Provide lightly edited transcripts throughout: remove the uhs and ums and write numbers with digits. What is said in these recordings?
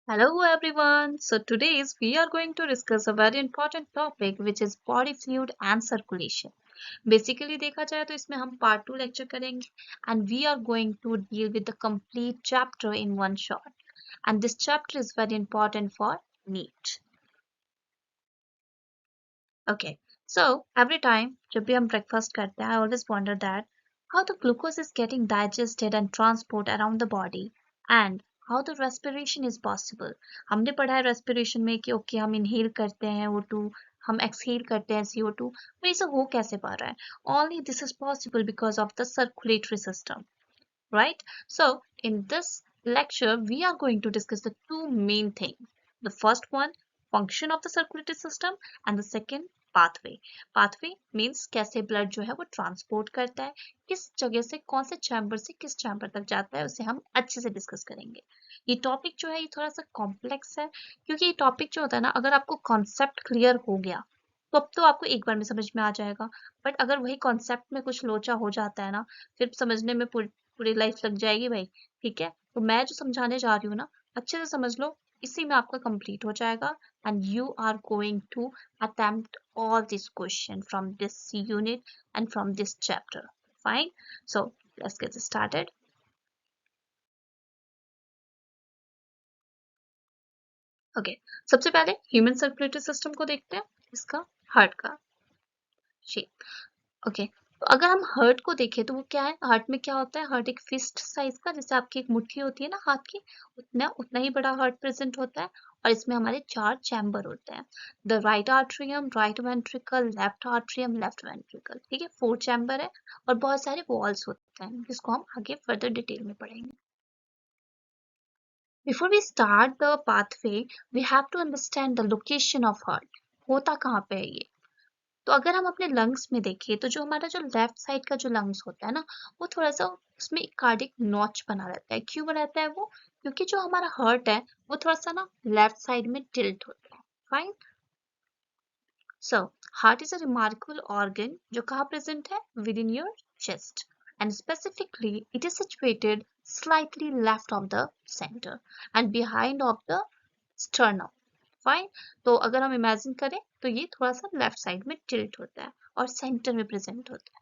Hello everyone. So today's we are going to discuss a very important topic which is body fluid and circulation. Basically देखा जाए तो इसमें हम part 2 lecture करेंगे and we are going to deal with the complete chapter in one shot. And this chapter is very important for NEET. Okay. So every time जब भी हम breakfast करते हैं I always wonder that how the glucose is getting digested and transport around the body and how the respiration is possible. हमने पढ़ा है respiration में कि okay हम inhale करते हैं O2 हम exhale करते हैं CO2 पर ये सब हो कैसे पा रहा है? Only this is possible because of the circulatory system, right? So in this lecture we are going to discuss the two main things. The first one, function of the circulatory system, and the second, pathway. Pathway means कैसे blood जो है वो transport करता है, किस जगह से कौन से chamber से किस chamber तक जाता है, उसे हम अच्छे से discuss करेंगे. ये topic जो है ये थोड़ा सा complex है क्योंकि ये topic जो होता है ना अगर आपको concept clear हो गया तो अब तो आपको एक बार में समझ में आ जाएगा. बट अगर वही कॉन्सेप्ट में कुछ लोचा हो जाता है ना फिर समझने में पूरी लाइफ लग जाएगी भाई. ठीक है, तो मैं जो समझाने जा रही हूँ ना अच्छे से समझ लो, इसी में आपका कंप्लीट हो जाएगा and you are going to attempt all these questions from this unit and from this chapter. Fine, so let's get started. Okay, सबसे पहले ह्यूमन सर्कुलेटरी सिस्टम को देखते हैं, इसका हार्ट का शेप. ओके, तो अगर हम हार्ट को देखें तो वो क्या है, हार्ट में क्या होता है, हार्ट एक फिस्ट साइज का, जैसे आपकी एक मुट्ठी होती है ना हाथ की, उतना उतना ही बड़ा हार्ट प्रेजेंट होता है और इसमें हमारे 4 चैम्बर होते हैं. The right atrium, right ventricle, left atrium, left ventricle. ठीक है, 4 चैम्बर है और बहुत सारे वॉल्स होते हैं जिसको हम आगे फर्दर डिटेल में पढ़ेंगे. Before we start the pathway, we have to understand the location of heart. होता कहाँ पे है ये? तो अगर हम अपने लंग्स में देखें तो जो हमारा जो लेफ्ट साइड का जो लंग्स होता है ना वो थोड़ा सा उसमें एक कार्डिक नॉच बना रहता है. क्यों बना रहता है वो? क्योंकि जो हमारा हार्ट है वो थोड़ा सा ना लेफ्ट साइड में टिल्ट होता है. Fine. So heart is a remarkable organ जो कहाँ प्रेजेंट है, with in your chest and specifically it is situated slightly left of the center and behind of the sternum. Fine, तो अगर हम imagine करें तो ये थोड़ा सा लेफ्ट साइड में टिल्ट होता है और सेंटर में प्रेजेंट होता है.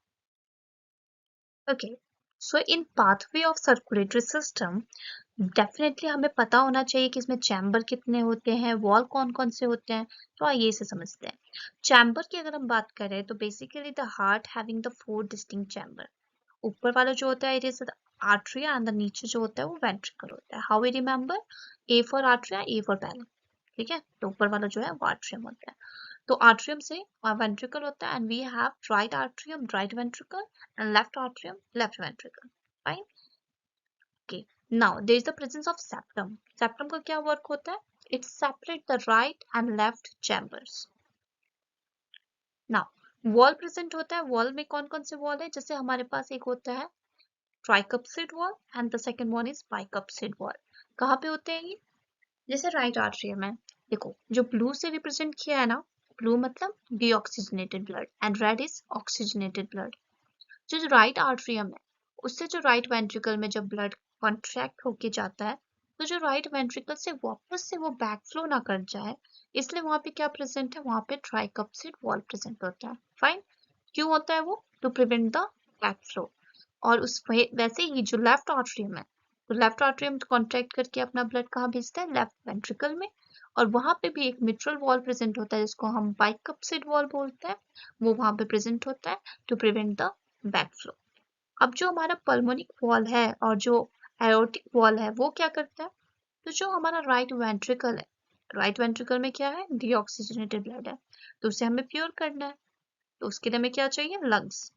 Okay, so in pathway of circulatory system definitely हमें पता होना चाहिए कि इसमें चैम्बर कितने होते हैं, वॉल कौन कौन से होते हैं. तो आइए इसे समझते हैं. चैम्बर की अगर हम बात करें तो basically the heart having the 4 distinct chamber. ऊपर वाला जो होता है it is atria and the नीचे जो होता है वो वेंट्रिकल होता है. How we remember, A for atria, A for para. ठीक है, तो ऊपर वाला जो है वो आर्ट्रियम होता है. तो आर्ट्रियम से वेंट्रिकल होता है and we have right atrium, right ventricle and left atrium, left ventricle. Fine. Okay, now there is the presence of septum. Septum का क्या वर्क होता है? It separate the right and left chambers. Now wall present होता है. Wall में कौन कौन से वॉल है? जैसे हमारे पास एक होता है tricuspid valve and the second one is bicuspid valve. कहाँ पे होते हैं ये? जैसे राइट आर्ट्रियम है, देखो जो ब्लू से रिप्रेजेंट किया है ना, ब्लू मतलब deoxygenated blood and red is oxygenated blood. जो राइट आर्ट्रियम है उससे जो राइट वेंट्रिकल में जब ब्लड कॉन्ट्रैक्ट होके जाता है तो जो राइट वेंट्रिकल से वापस से वो बैक फ्लो ना कर जाए इसलिए वहां पे क्या प्रेजेंट है, वहां पे ट्राइकप्सिड वॉल प्रेजेंट होता है. फाइन. क्यों होता है वो? To prevent the back flow. और उस वैसे ही जो लेफ्ट आर्ट्रियम है तो लेफ्ट आर्ट्रियम कॉन्ट्रैक्ट करके अपना ब्लड कहाँ भेजता है, लेफ्ट वेंट्रिकल में. और वहां पे भी एक मिट्रल वॉल प्रेजेंट होता है जिसको हम बाइकप्सिड वॉल बोलते हैं, वो वहां पे प्रेजेंट होता है to prevent the back flow. अब जो हमारा पल्मोनिक वॉल है और जो एओर्टिक वॉल है वो क्या करता है? तो जो हमारा राइट वेंट्रिकल है, राइट वेंट्रिकल में क्या है, डीऑक्सीजनेटेड ब्लड है, तो उसे हमें प्योर करना है. तो उसके लिए हमें क्या चाहिए, लंग्स.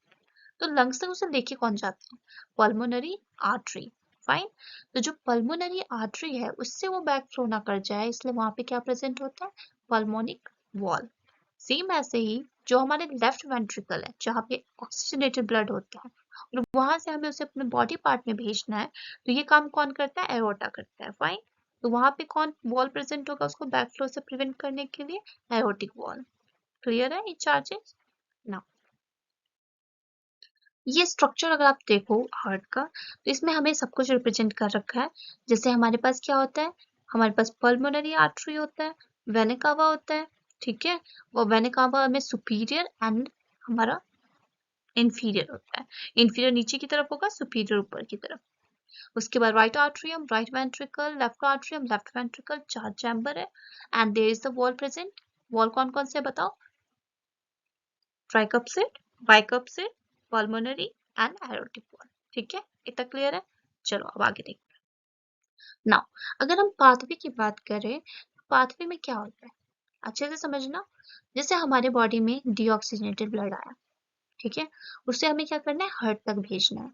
तो लंग्स तक उसे लेके कौन जाता है, पल्मोनरी आर्टरी. फाइन. तो जो पल्मोनरी आर्टरी है उससे वो बैक फ्लो ना कर जाए इसलिए वहां पे क्या प्रेजेंट होता है, पल्मोनिक वॉल. सेम ऐसे ही जो हमारे लेफ्ट वेंट्रिकल है जहाँ पे ऑक्सीजनेटेड ब्लड होता है और वहां से हमें उसे अपने बॉडी पार्ट में भेजना है तो ये काम कौन करता है, एओर्टा करता है. फाइन. तो वहां पे कौन वॉल प्रेजेंट होगा उसको बैक फ्लो से प्रिवेंट करने के लिए, एओर्टिक वॉल. क्लियर है ये चार्जेस ना? ये स्ट्रक्चर अगर आप देखो हार्ट का तो इसमें हमें सब कुछ रिप्रेजेंट कर रखा है. जैसे हमारे पास क्या होता है, हमारे पास पल्मोनरी आर्टरी होता है, वेना कावा होता है, ठीक है। वो वेना कावा में सुपीरियर एंड हमारा इंफीरियर होता है। इंफीरियर नीचे की तरफ होगा, सुपीरियर ऊपर की तरफ। उसके बाद right atrium, right ventricle, left atrium, left ventricle, 4 chamber है and there is the valve present. Valve कौन कौन से बताओ? Tricuspid, bicuspid, pulmonary and aortic valve, ठीक है। इतना क्लियर है? चलो अब आगे देखते हैं। नाउ अगर हम पाथवे की बात करें, पाथवे में क्या होता है अच्छे से समझना। जैसे हमारे बॉडी में डीऑक्सीजनेटेड ब्लड आया, ठीक है, उससे हमें क्या करना है? हार्ट तक भेजना है।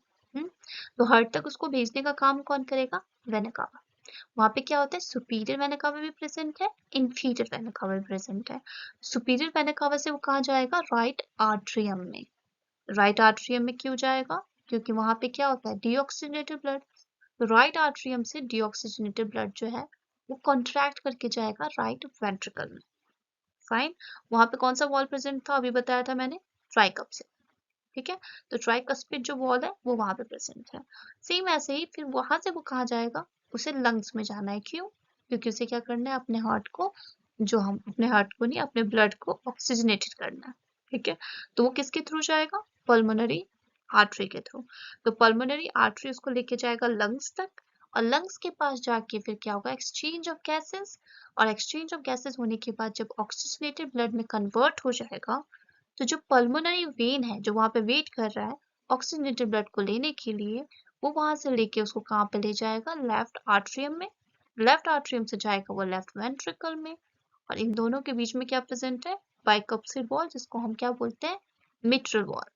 तो हार्ट तक उसको भेजने का काम कौन करेगा? Vena cava. वहां पे क्या होता है? सुपीरियर वेना कावा भी प्रेजेंट है, इंफीरियर वेना कावा भी प्रेजेंट है। सुपीरियर वेना कावा से वो कहाँ जाएगा? राइट आर्ट्रियम में। राइट आर्ट्रियम में क्यों जाएगा? क्योंकि वहां पे क्या होता है? Deoxygenated blood. तो राइट आर्ट्रियम से डीऑक्सीजनेटेड ब्लड जो है वो कॉन्ट्रैक्ट करके जाएगा राइट वेंट्रिकल में। फाइन। वहां पे कौन सा वॉल प्रेजेंट था? अभी बताया था मैंने, ट्राइकप्सिड, ठीक है। तो ट्राइकस्पिड जो वॉल है वो वहां पे प्रेजेंट है। सेम ऐसे ही फिर वहां से वो कहाँ जाएगा? उसे लंग्स में जाना है। क्यों? क्योंकि उसे क्या करना है? अपने हार्ट को, जो हम अपने हार्ट को नहीं, अपने ब्लड को ऑक्सीजनेटेड करना है, ठीक है। तो वो किसके थ्रू जाएगा? पल्मोनरी आर्टरी के थ्रू। तो पल्मोनरी आर्टरी उसको लेके जाएगा लंग्स तक, और लंग्स के पास जाके फिर क्या होगा? एक्सचेंज ऑफ गैसेस, और एक्सचेंज ऑफ गैसेस होने के बाद जब ऑक्सीजनेटेड ब्लड में कन्वर्ट हो जाएगा, तो जो पल्मोनरी वेन है जो वहां पे वेट कर रहा है ऑक्सीजनेटेड ब्लड को लेने के लिए, वो वहां से लेके उसको कहाँ पे ले जाएगा? लेफ्ट आर्ट्रियम में। लेफ्ट आर्ट्रियम से जाएगा वो लेफ्ट वेंट्रिकल में, और इन दोनों के बीच में क्या प्रेजेंट है? बाइकप्सिड वॉल, जिसको हम क्या बोलते हैं? Mitral valve.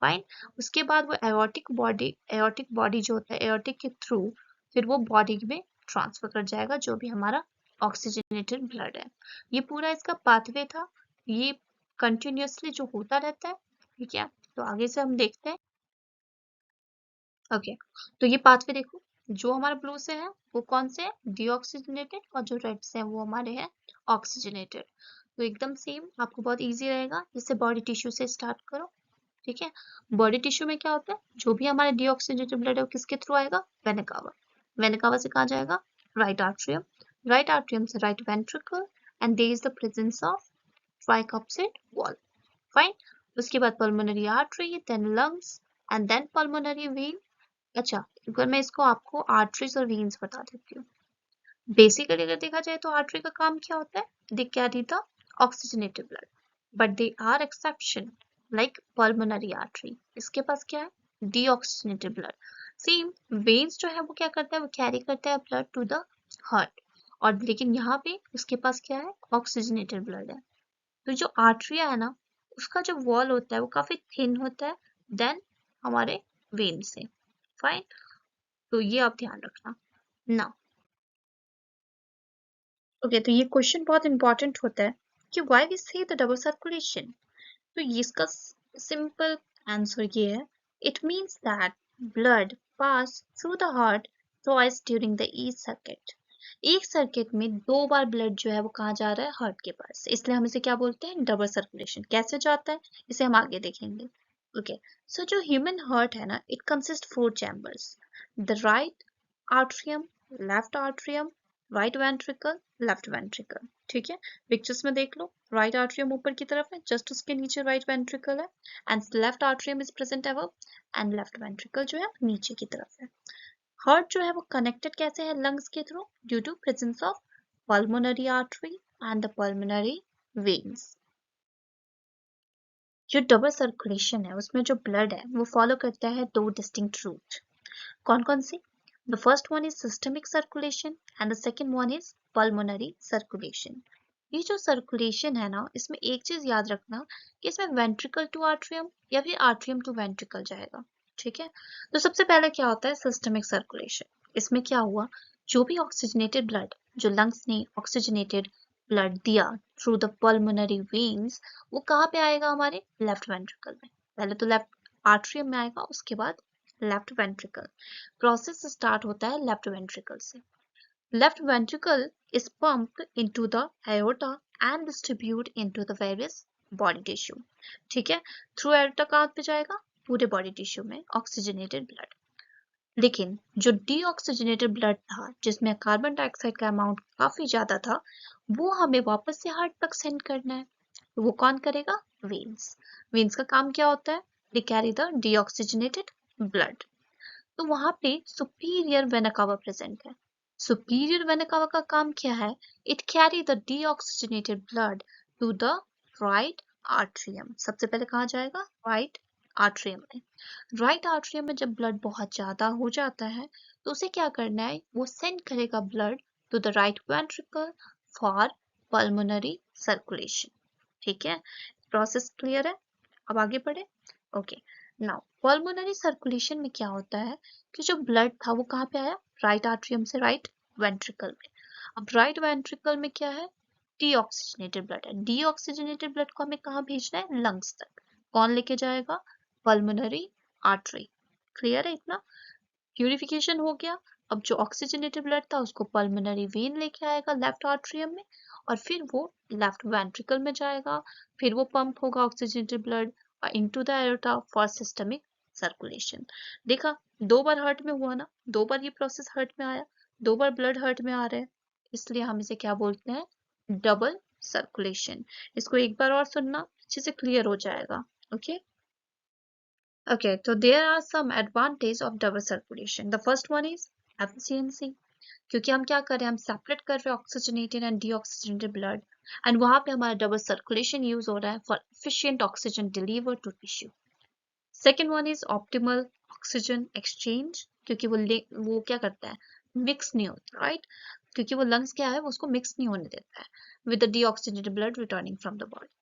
फाइन। उसके बाद वो एओर्टिक बॉडी जो होता है, एओर्टिक के थ्रू फिर वो बॉडी में ट्रांसफर कर जाएगा जो भी हमारा ऑक्सीजनेटेड ब्लड है। ये पूरा इसका पाथवे था, ये कंटिन्यूअसली जो होता रहता है, ठीक है। तो आगे से हम देखते हैं। ओके, तो ये पाथवे देखो, जो हमारा ब्लू से है वो कौन से है? डीऑक्सीजनेटेड, और जो रेड से है वो हमारे हैं ऑक्सीजनेटेड। तो एकदम सेम, आपको बहुत इजी रहेगा। जैसे बॉडी टिश्यू से स्टार्ट करो, ठीक है। बॉडी टिश्यू में क्या होता है? जो भी हमारा डीऑक्सीजनेटेड ब्लड है वो किसके थ्रू आएगा? Vena cava. वेना कावा से कहाँ जाएगा? Right atrium. राइट आर्ट्रियम से right ventricle, and there is the presence of tricuspid valve. Fine. उसके बाद pulmonary artery, then lungs, and then pulmonary vein. अच्छा, अगर मैं इसको आपको आर्टरीज और वेन्स बता देती हूँ। बेसिकली अगर देखा जाए तो आर्टरी का काम क्या होता है? They carry the oxygenated blood, but they are exception, like pulmonary artery, इसके पास क्या है? Deoxygenated blood. सेम वेन्स जो है वो क्या करता है? वो कैरी करता है ब्लड टू द हार्ट, और लेकिन यहाँ पे उसके पास क्या है? ऑक्सीजनेटेड ब्लड है। तो जो आर्टरिया है ना, उसका जो वॉल होता है वो काफी थिन होता है देन हमारे वेन से। फाइन। तो ये आप ध्यान रखना ना। ओके, तो ये क्वेश्चन बहुत इंपॉर्टेंट होता है कि व्हाई वी से द डबल सर्कुलेशन। तो ये इसका सिंपल आंसर ये है, it means that blood pass through the heart twice during the each circuit. एक सर्किट में 2 बार ब्लड जो है वो कहाँ जा रहा है? हार्ट के पास, इसलिए हम इसे क्या बोलते हैं? Double circulation. कैसे जाता है इसे हम आगे देखेंगे। ओके, सो जो ह्यूमन हार्ट है ना, it consist 4 chambers, the right atrium, left atrium, right ventricle, left ventricle, ठीक है। पिक्चर्स में देख लो, राइट आर्ट्रियम ऊपर की तरफ है, जस्ट उसके नीचे राइट वेंट्रिकल है, and left atrium is present above, and left ventricle जो है नीचे की तरफ है। हार्ट जो है वो कनेक्टेड कैसे है लंग्स के through? Due to presence of pulmonary artery and the pulmonary veins. जो डबल सर्कुलेशन है उसमें जो ब्लड है वो फॉलो करता है 2 डिस्टिंक्ट रूट। कौन कौन सी? The first one is systemic circulation and the second one is pulmonary circulation. ये जो सर्कुलेशन है ना, इसमें एक चीज याद रखना कि इसमें वेंट्रिकल टू आर्ट्रियम या फिर आर्ट्रियम टू वेंट्रिकल जाएगा, ठीक है। तो सबसे पहले क्या होता है? Systemic circulation. इसमें क्या हुआ? जो भी ऑक्सीजनेटेड ब्लड, जो लंग्स ने ऑक्सीजनेटेड ब्लड दिया थ्रू द पल्मोनरी वेन्स, वो कहाँ पे आएगा? हमारे लेफ्ट वेंट्रिकल में। पहले तो लेफ्ट आर्ट्रियम में आएगा, उसके बाद लेफ्ट वेंट्रिकल। प्रोसेस स्टार्ट होता है लेफ्ट वेंट्रिकल से। Left ventricle is pumped into the aorta and distribute into the various body tissue, ठीक है। थ्रू aorta कहाँ पे जाएगा? पूरे बॉडी टिश्यू में ऑक्सीजनेटेड ब्लड। लेकिन जो डीऑक्सीजनेटेड ब्लड था जिसमें कार्बन डाइऑक्साइड का अमाउंट काफी ज्यादा था, वो हमें वापस से हार्ट तक सेंड करना है। तो वो कौन करेगा? वेन्स। वेन्स का काम क्या होता है? They carry the deoxygenated blood. तो वहां पे सुपीरियर वेना कावा प्रेजेंट है। सुपीरियर वेना कावा का काम क्या है? It carry the deoxygenated blood to the right atrium. सबसे पहले कहाँ जाएगा? राइट आर्ट्रियम में। राइट आर्ट्रियम में जब ब्लड बहुत ज्यादा हो जाता है तो उसे क्या करना है? वो सेंड करेगा blood to the right ventricle for pulmonary circulation. ठीक है, प्रोसेस क्लियर है? अब आगे बढ़े। ओके, नाउ पल्मोनरी सर्कुलेशन में क्या होता है कि जो ब्लड था वो कहाँ पे आया? राइट आर्ट्रियम से राइट वेंट्रिकल में। अब राइट वेंट्रिकल में क्या है? डीऑक्सीजनेटेड ब्लड है। डीऑक्सीजनेटेड ब्लड को हमें कहाँ भेजना है? लंग्स तक। कौन लेके जाएगा? Pulmonary artery. क्लियर है इतना? प्यूरिफिकेशन हो गया। अब जो ऑक्सीजनेटेड ब्लड था उसको पल्मोनरी वेन लेके आएगा लेफ्ट आर्ट्रियम में, और फिर वो लेफ्ट वेंट्रिकल में जाएगा। फिर वो पंप होगा oxygenated blood into the aorta for systemic circulation. देखा, 2 बार हार्ट में हुआ ना, 2 बार ये प्रोसेस हार्ट में आया, 2 बार ब्लड हार्ट में आ रहा है, इसलिए हम इसे क्या बोलते हैं? Double circulation. इसको एक बार और सुनना, अच्छे से क्लियर हो जाएगा। Okay Okay, so there are some advantage of double circulation. The first one is efficiency. क्योंकि हम क्या कर रहे हैं? हम सेपरेट कर रहे हैं oxygenated and deoxygenated blood, and वहां पे हमारा डबल सर्कुलेशन यूज हो रहा है for efficient oxygen deliver to tissue. Second one is optimal oxygen exchange, क्योंकि वो क्या करता है? मिक्स नहीं होता, राइट? क्योंकि वो लंग्स क्या है? वो उसको मिक्स नहीं होने देता है with the deoxygenated blood returning from the body.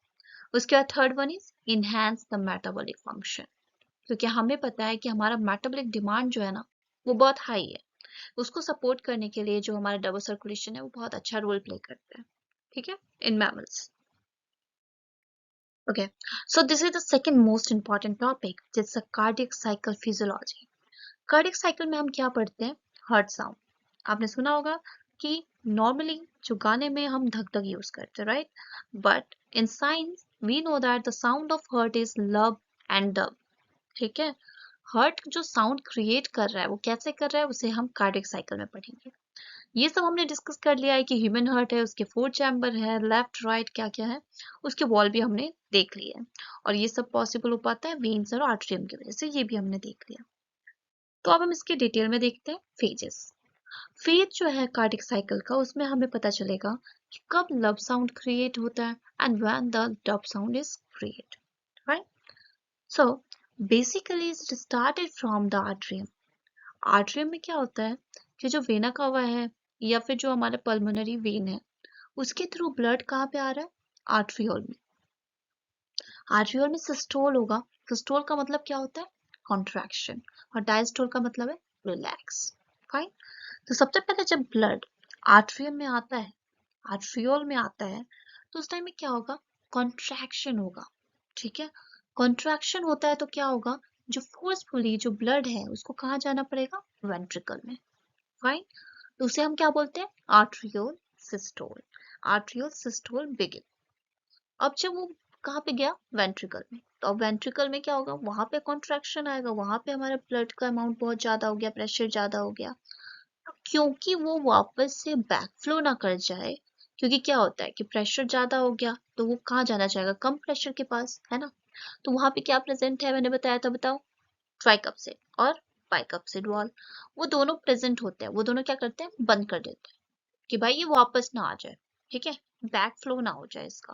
उसके बाद third one is enhance the metabolic function, क्योंकि हमें पता है कि हमारा मेटाबॉलिक डिमांड जो है ना वो बहुत हाई है। उसको सपोर्ट करने के लिए जो हमारा डबल सर्कुलेशन है वो बहुत अच्छा रोल प्ले करता है। ठीक है, in mammals. Okay, so this is the second most important topic, zits a cardiac cycle physiology. Cardiac cycle में हम क्या पढ़ते हैं? Heart sound. आपने सुना होगा कि नॉर्मली जो गाने में हम धक धक यूज करते हैं, right? But in science we know that the sound of heart is lub and dub. ठीक है, हार्ट जो साउंड क्रिएट कर रहा है वो कैसे कर रहा है उसे हम कार्डियक साइकिल में पढ़ेंगे। ये सब हमने डिस्कस कर लिया है कि ह्यूमन हार्ट है, उसके 4 चैम्बर है, लेफ्ट राइट क्या क्या है, उसके वॉल भी हमने देख लिया है, और ये सब पॉसिबल हो पाता है वेन्स और आर्टरियम की वजह से, ये भी हमने देख लिया। तो अब हम इसके डिटेल में देखते हैं फेजेस। फेज जो है कार्डियक साइकिल का, उसमें हमें पता चलेगा कि कब लव साउंड क्रिएट होता है and when the dub sound is create, right? So basically it started from the atrium. Atrium में क्या होता है कि जो वेना कावा है या फिर जो हमारा पल्मोनरी वेन है उसके थ्रू ब्लड कहाँ पे आ रहा है? आर्ट्रियोल में। आर्ट्रियोल में सिस्टोल होगा। सिस्टोल का मतलब क्या होता है? कॉन्ट्रैक्शन। और डायस्टोल का मतलब है रिलैक्स। फाइन। तो सबसे पहले जब ब्लड आर्ट्रियम में आता है, आर्ट्रियोल में आता है, तो उस टाइम में क्या होगा? कॉन्ट्रैक्शन होगा। ठीक है, कॉन्ट्रैक्शन होता है तो क्या होगा? जो फोर्सफुली जो ब्लड है उसको कहाँ जाना पड़ेगा? वेंट्रिकल में। फाइन। तो उसे हम क्या बोलते हैं? Arteriole systole. Arteriole systole begin. अब जब वो कहाँ पे गया? वेंट्रिकल में। तो अब वेंट्रिकल में क्या होगा? वहां पे कॉन्ट्रैक्शन आएगा, वहां पे हमारा ब्लड का अमाउंट बहुत ज्यादा हो गया, प्रेशर ज्यादा हो गया। क्योंकि वो वापस से बैकफ्लो ना कर जाए, क्योंकि क्या होता है कि प्रेशर ज्यादा हो गया तो वो कहाँ जाना चाहेगा? कम प्रेशर के पास, है ना? तो वहां पे क्या प्रेजेंट है? मैंने बताया था, बताओ। ट्राइकप्सिड और बाइकप्सिड वॉल, वो दोनों प्रेजेंट होते हैं। वो दोनों क्या करते हैं? बंद कर देते हैं कि भाई ये वापस ना आ जाए। ठीक है, बैक फ्लो ना हो जाए इसका।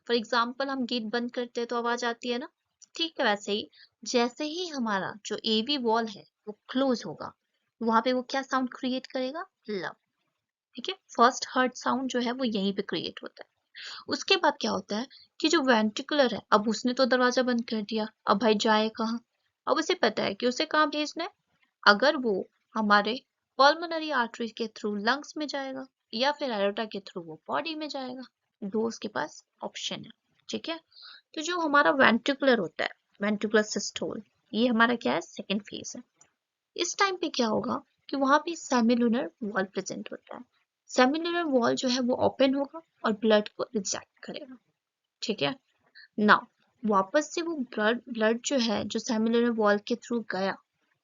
फॉर एग्जाम्पल हम गेट बंद करते हैं तो आवाज आती है ना, ठीक है, वैसे ही जैसे ही हमारा जो एवी वॉल है वो क्लोज होगा, वहां पे वो क्या साउंड क्रिएट करेगा? लव। ठीक है, फर्स्ट हर्ट साउंड जो है वो यहीं पे क्रिएट होता है। उसके बाद क्या होता है कि जो वेंट्रिकुलर है, अब उसने तो दरवाजा बंद कर दिया, अब भाई जाए कहाँ? अब उसे पता है कि उसे कहाँ भेजना है। अगर वो हमारे पल्मोनरी आर्टरी के थ्रू लंग्स में जाएगा या फिर एरोटा के थ्रू वो बॉडी में जाएगा, दो उसके पास ऑप्शन है। ठीक है, तो जो हमारा वेंट्रिकुलर होता है, वेंट्रिकुलर सिस्टोल, ये हमारा क्या है? सेकेंड फेज है। इस टाइम पे क्या होगा कि वहां पे सेमिलुनर वॉल प्रेजेंट होता है। सेमिलुनर वॉल जो है वो ओपन होगा और ब्लड को रिजेक्ट करेगा। ठीक है, नाउ वापस से वो ब्लड ब्लड जो है जो सेमिलुनर वॉल के थ्रू गया,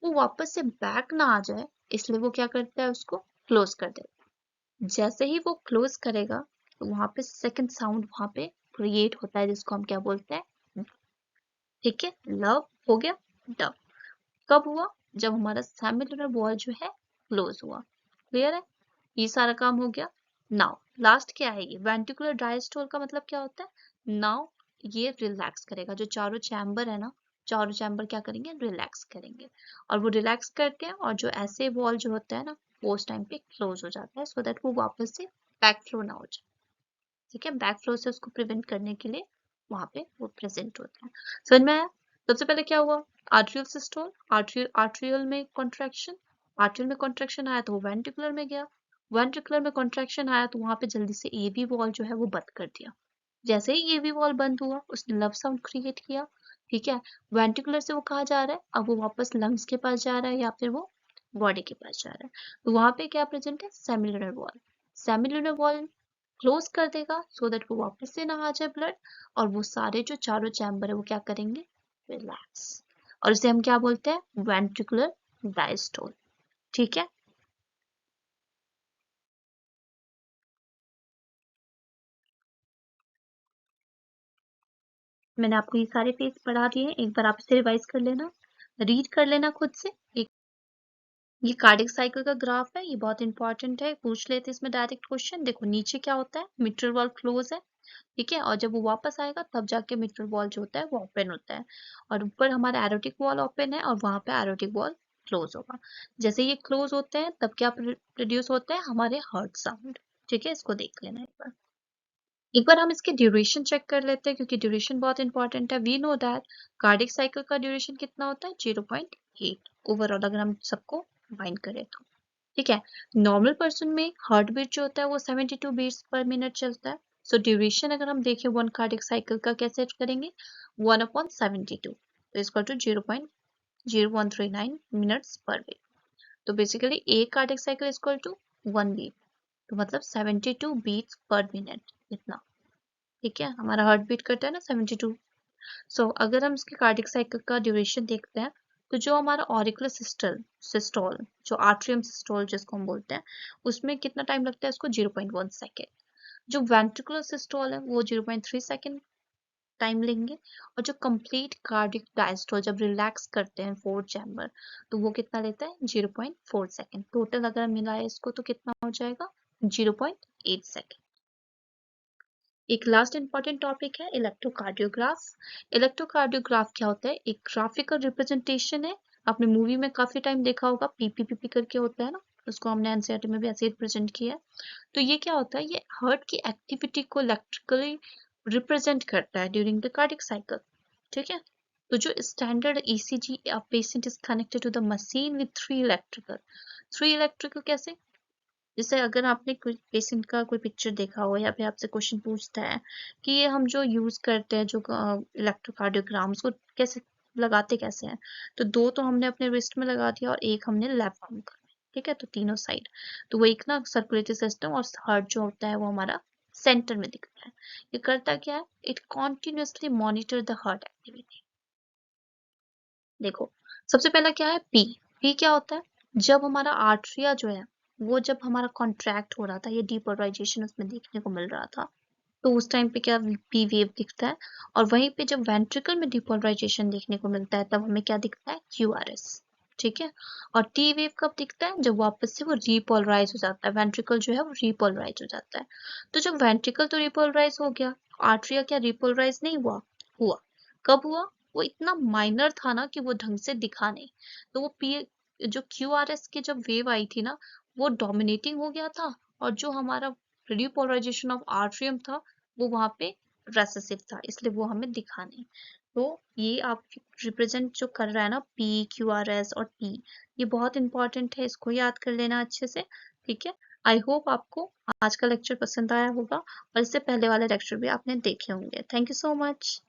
वो वापस से बैक ना आ जाए, इसलिए वो क्या करता है, उसको क्लोज कर देता है। जैसे ही वो क्लोज करेगा तो वहां पे सेकंड साउंड वहां पे क्रिएट होता है, जिसको हम क्या बोलते हैं, ठीक है, लव हो गया, डब। कब हुआ, जब हमारा सेमिलर वॉल जो है क्लोज हुआ। क्लियर है, ये सारा काम हो गया। नाउ लास्ट क्या है, ये वेंट्रिकुलर डायस्टोल का मतलब क्या होता है, नाउ ये रिलैक्स करेगा, जो चारों चैम्बर है ना, चारों चैम्बर क्या करेंगे, रिलैक्स करेंगे। और वो रिलैक्स करते हैं, और जो ऐसे वॉल जो होता है ना, वो उस टाइम पे क्लोज हो जाता है, सो दैट वो वापस से बैक फ्लो ना हो जाए। ठीक है, बैक फ्लो से उसको प्रिवेंट करने के लिए वहां पे वो प्रेजेंट होता है। समझ में आया। सबसे पहले क्या हुआ, आर्ट्रियल सिस्टोल, आर्ट्रियल में कॉन्ट्रैक्शन, आर्ट्रियल में कॉन्ट्रैक्शन आया तो वो वेंट्रिकुलर में गया, वेंट्रिकुलर में कॉन्ट्रैक्शन आया तो वहां पे जल्दी से एवी वॉल जो है वो बंद कर दिया। जैसे ही एवी वॉल बंद हुआ, उसने लव साउंड क्रिएट किया। ठीक है, वेंट्रिकुलर से वो कहाँ जा रहा है, अब वो वापस लंग्स के पास जा रहा है, या फिर वो बॉडी के पास जा रहा है। तो वहां पे क्या प्रेजेंट है, similar wall. Similar wall close कर देगा, सो दैट वो वापस से ना आ जाए ब्लड, और वो सारे जो चारों चैम्बर है वो क्या करेंगे, रिलैक्स। और इसे हम क्या बोलते हैं, वेंट्रिकुलर डायस्टोल। ठीक है, मैंने आपको ये सारे पेज पढ़ा दिए हैं, एक बार आप इसे रिवाइज कर लेना, रीड कर लेना खुद से। एक ये कार्डिक साइकिल का ग्राफ है, ये बहुत इंपॉर्टेंट है, पूछ लेते इसमें डायरेक्ट क्वेश्चन। देखो नीचे क्या होता है, मिट्रल वॉल क्लोज है, ठीक है, और जब वो वापस आएगा तब जाके मिट्रल वॉल जो होता है वो ओपन होता है, और ऊपर हमारा एरोटिक वॉल ओपन है, और वहां पे एरोटिक वॉल क्लोज होगा। जैसे ये क्लोज होते हैं तब क्या प्रोड्यूस होता है, हमारे हार्ट साउंड। ठीक है, इसको देख लेना एक बार हम इसके ड्यूरेशन चेक कर लेते हैं, क्योंकि ड्यूरेशन बहुत इंपॉर्टेंट है। We know that cardiac cycle का ड्यूरेशन कितना होता है, 0.8 ओवरऑल, अगर हम सबको बाइंड करें तो। ठीक है, नॉर्मल पर्सन में हार्ट बीट जो होता है वो 72 बीट्स पर मिनट चलता है। सो ड्यूरेशन अगर हम देखें वन कार्डिक साइकिल का कैसे करेंगे, 1/72 तो इसका टू 0.0139 मिनट्स पर बीट। तो बेसिकली एक cardiac cycle equal to 1 beat, तो मतलब 72 बीट्स पर मिनट इतना। ठीक है, हमारा हार्ट बीट करता है ना 72। सो अगर हम इसके कार्डिक साइकिल का ड्यूरेशन देखते हैं, तो जो हमारा ऑरिकुलर सिस्टोल, जो आर्ट्रियम सिस्टोल जिसको हम बोलते हैं, उसमें कितना टाइम लगता है उसको, 0.1 सेकेंड। जो वेंट्रिकुलर सिस्टोल है वो 0.3 सेकेंड टाइम लेंगे, और जो कंप्लीट कार्डिक डायस्टोल जब रिलैक्स करते हैं फोर्थ चैम्बर, तो वो कितना लेता है, 0.4 सेकेंड। टोटल अगर मिलाए इसको तो कितना हो जाएगा, 0.8 सेकेंड। एक लास्ट इंपॉर्टेंट टॉपिक है इलेक्ट्रोकार्डियोग्राफ। इलेक्ट्रोकार्डियोग्राफ क्या होता है, एक ग्राफिकल रिप्रेजेंटेशन है। आपने मूवी में काफी टाइम देखा होगा, पीपीपीपी करके होता है ना, उसको हमने एनसीईआरटी में भी ऐसे ही प्रेजेंट किया है। तो ये क्या होता है, ये हार्ट की एक्टिविटी को इलेक्ट्रिकली रिप्रेजेंट करता है ड्यूरिंग द कार्डिक साइकिल। ठीक है, तो जो standard ECG patient is connected to the machine with three electrical कैसे, जैसे अगर आपने कोई पेशेंट का कोई पिक्चर देखा हो, या फिर आपसे क्वेश्चन पूछता है कि ये हम जो यूज करते हैं जो इलेक्ट्रोकार्डियोग्राम, उसको कैसे लगाते कैसे हैं, तो दो तो हमने अपने रिस्ट में लगा दिया, और एक हमने लेफ्ट आर्म का। ठीक है, तो तीनों साइड, तो वो एक ना सर्कुलेटरी सिस्टम, और हार्ट जो होता है वो हमारा सेंटर में दिखता है। ये करता क्या है, it continuously monitor the heart activity. देखो, सबसे पहला क्या है, पी। पी क्या होता है, जब हमारा आर्टरिया जो है वो जब हमारा कॉन्ट्रैक्ट हो रहा था, ये डीपोलराइजेशन उसमें देखने को मिल रहा था, तो उस टाइम पे क्या पी वेव दिखता है। और वहीं पे जब वेंट्रिकल में डीपोलराइजेशन देखने को मिलता है, तब हमें क्या दिखता है, क्यूआरएस। ठीक है, और टी वेव कब दिखता है, जब वापस से वो रिपोलराइज हो जाता है, वेंट्रिकल जो है वो रिपोलराइज हो जाता है। तो जब वेंट्रिकल तो रिपोलराइज हो गया, आर्टरिया क्या रिपोलराइज नहीं हुआ, हुआ। कब हुआ, वो इतना माइनर था ना कि वो ढंग से दिखा नहीं। तो वो पी, जो क्यूआरएस की जब वेव आई थी ना, वो डोमिनेटिंग हो गया था, और जो हमारा रिपोलराइजेशन ऑफ आर्ट्रियम था वो वहां पे रेसेसिव था, इसलिए वो हमें दिखा नहीं। तो ये आप रिप्रेजेंट जो कर रहा है ना, पी, क्यूआरएस और टी, ये बहुत इंपॉर्टेंट है, इसको याद कर लेना अच्छे से। ठीक है, आई होप आपको आज का लेक्चर पसंद आया होगा, और इससे पहले वाले लेक्चर भी आपने देखे होंगे। Thank you so much.